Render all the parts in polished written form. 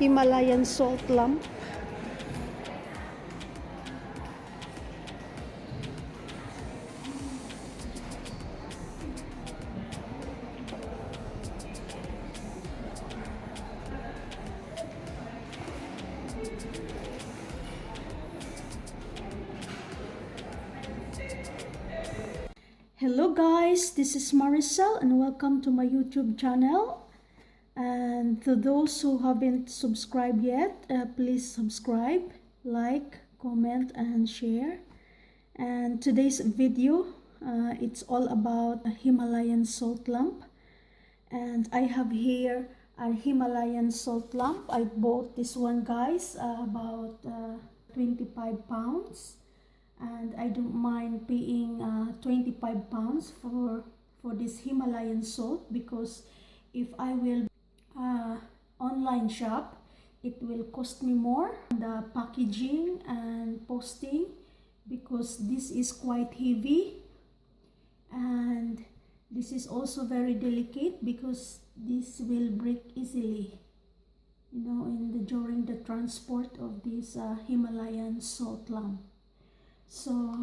Himalayan salt lamp. Hello guys, this is Maricel and welcome to my YouTube channel. And to those who haven't subscribed yet, please subscribe, like, comment and share. And today's video, it's all about a Himalayan salt lamp. And I have here a Himalayan salt lamp. I bought this one, guys, about 25 pounds. And I don't mind paying 25 pounds for this Himalayan salt, because if I will online shop, it will cost me more, the packaging and posting, because this is quite heavy, and this is also very delicate because this will break easily, you know, during the transport of this Himalayan salt lamp. So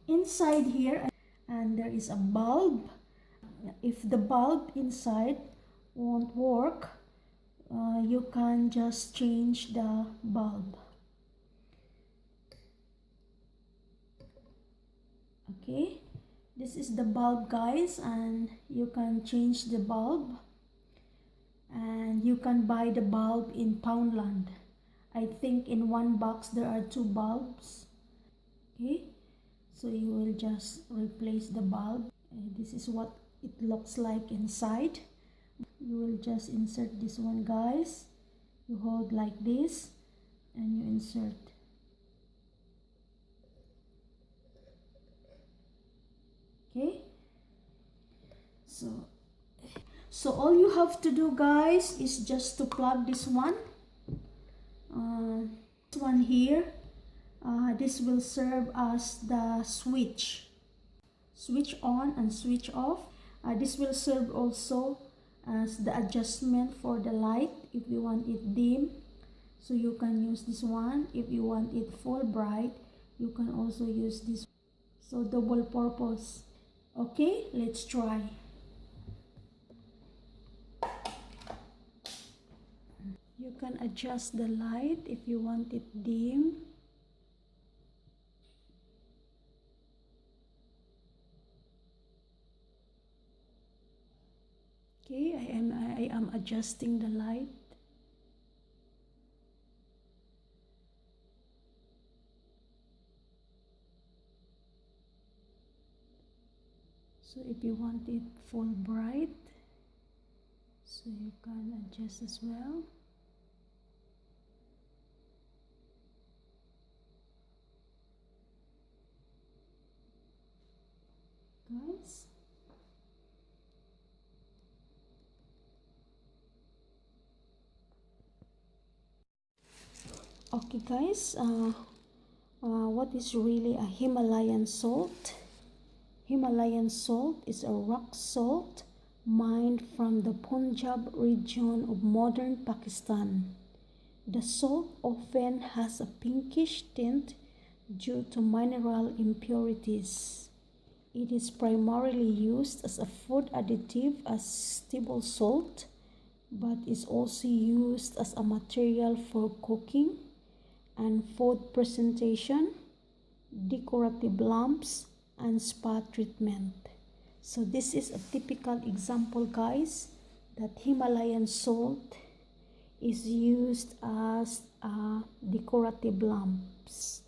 inside here, and there is a bulb. If the bulb inside won't work, you can just change the bulb. Okay, this is the bulb, guys, and you can change the bulb, and you can buy the bulb in Poundland. I think in one box there are 2 bulbs. Okay, so you will just replace the bulb. This is what it looks like inside. You will just insert this one, guys. You hold like this and you insert. Okay, so all you have to do, guys, is just to plug this one here. This will serve as the switch on and switch off. This will serve also as the adjustment for the light. If you want it dim, so you can use this one. If you want it full bright, you can also use this. So double purpose. Okay, let's try. You can adjust the light if you want it dim. Okay, I am adjusting the light. So if you want it full bright, so you can adjust as well. Guys, okay guys, what is really a Himalayan salt? Himalayan salt is a rock salt mined from the Punjab region of modern Pakistan. The salt often has a pinkish tint due to mineral impurities. It is primarily used as a food additive as table salt, but is also used as a material for cooking and food presentation, decorative lamps, and spa treatment. So this is a typical example, guys, that Himalayan salt is used as decorative lamps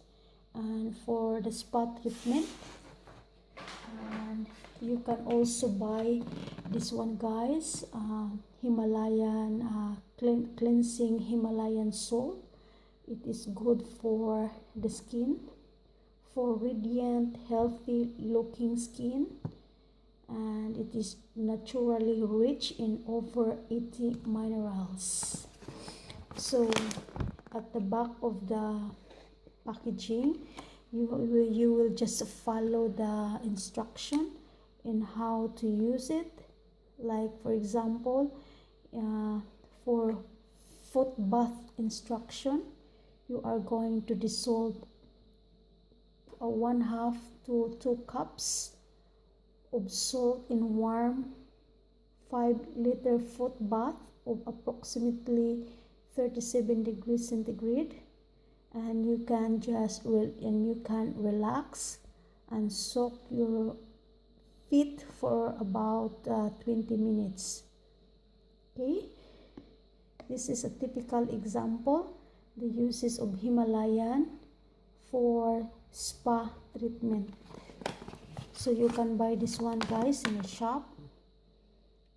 and for the spa treatment. And you can also buy this one, guys, Himalayan cleansing Himalayan salt. It is good for the skin, for radiant, healthy looking skin, and it is naturally rich in over 80 minerals. So at the back of the packaging, you will just follow the instruction in how to use it. Like for example, for foot bath instruction. You are going to dissolve 1/2 to 2 cups of salt in warm 5-liter foot bath of approximately 37 degrees centigrade, and you can relax and soak your feet for about 20 minutes. Okay, this is a typical example, the uses of Himalayan for spa treatment. So you can buy this one, guys, in a shop.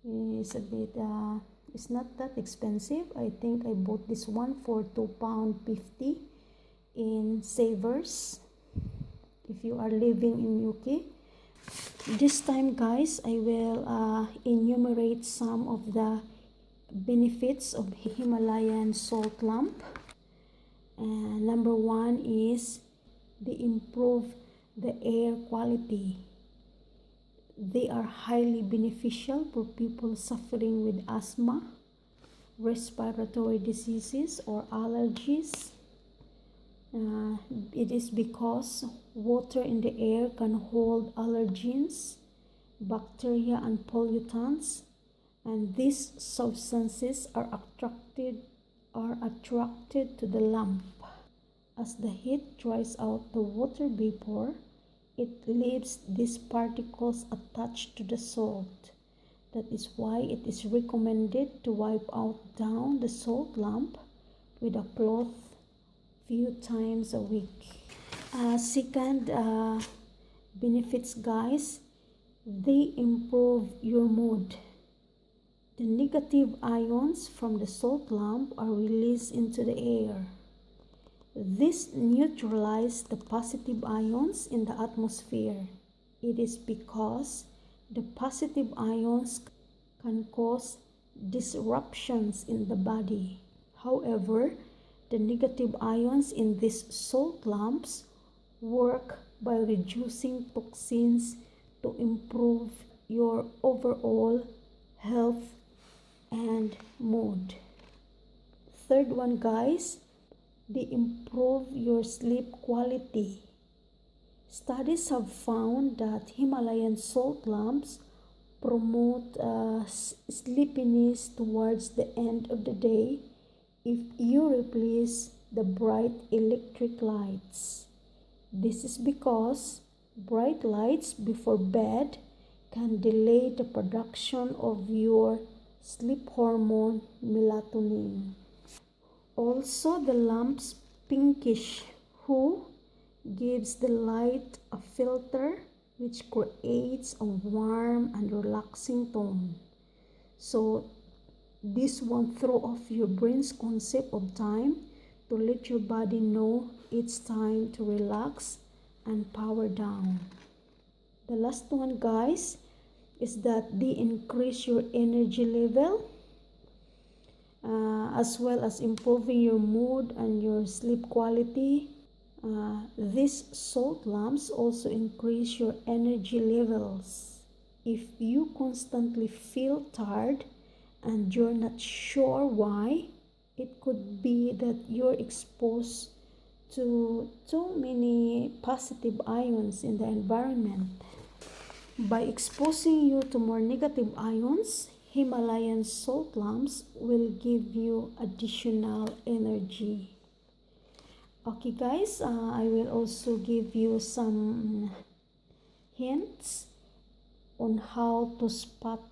It's a bit it's not that expensive. I think I bought this one for £2.50 in Savers if you are living in UK. This time, guys, I will enumerate some of the benefits of Himalayan salt lamp. Number 1 is they improve the air quality. They are highly beneficial for people suffering with asthma, respiratory diseases, or allergies. It is because water in the air can hold allergens, bacteria, and pollutants, and these substances are attracted to the lamp. As the heat dries out the water vapor, it leaves these particles attached to the salt. That is why it is recommended to wipe down the salt lamp with a cloth few times a week. Second benefits, guys, they improve your mood. The negative ions from the salt lamp are released into the air. This neutralizes the positive ions in the atmosphere. It is because the positive ions can cause disruptions in the body. However, the negative ions in these salt lamps work by reducing toxins to improve your overall health and mood. Third one, guys, they improve your sleep quality. Studies have found that Himalayan salt lamps promote sleepiness towards the end of the day if you replace the bright electric lights. This is because bright lights before bed can delay the production of your sleep hormone melatonin. Also, the lamp's pinkish hue gives the light a filter which creates a warm and relaxing tone. So this won't throw off your brain's concept of time to let your body know it's time to relax and power down. The last one, guys, is that they increase your energy level, as well as improving your mood and your sleep quality. These salt lamps also increase your energy levels. If you constantly feel tired and you're not sure why, it could be that you're exposed to too many positive ions in the environment. By exposing you to more negative ions, Himalayan salt lamps will give you additional energy. Okay, guys, I will also give you some hints on how to spot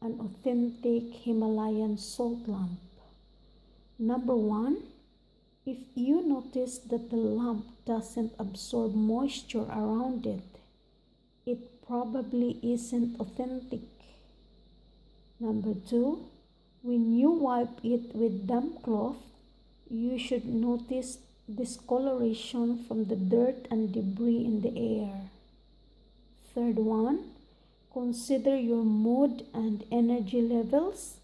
an authentic Himalayan salt lamp. Number 1, if you notice that the lamp doesn't absorb moisture around it, it probably isn't authentic. Number 2, when you wipe it with damp cloth, you should notice discoloration from the dirt and debris in the air. Third one, consider your mood and energy levels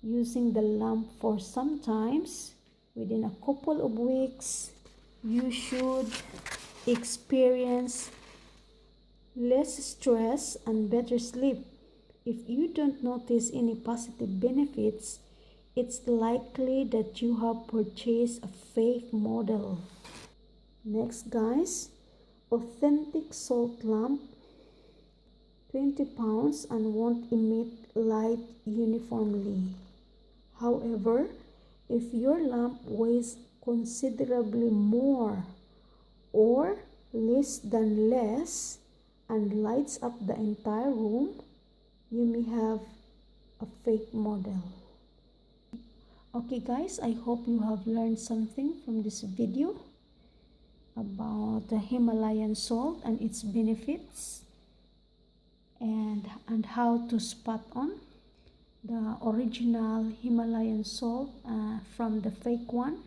using the lamp for some times. Within a couple of weeks, you should experience less stress and better sleep. If you don't notice any positive benefits, it's likely that you have purchased a fake model. Next guys, authentic salt lamp, 20 pounds and won't emit light uniformly. However, if your lamp weighs considerably more or less and lights up the entire room, you may have a fake model. Okay guys, I hope you have learned something from this video about the Himalayan salt and its benefits and how to spot on the original Himalayan salt from the fake one.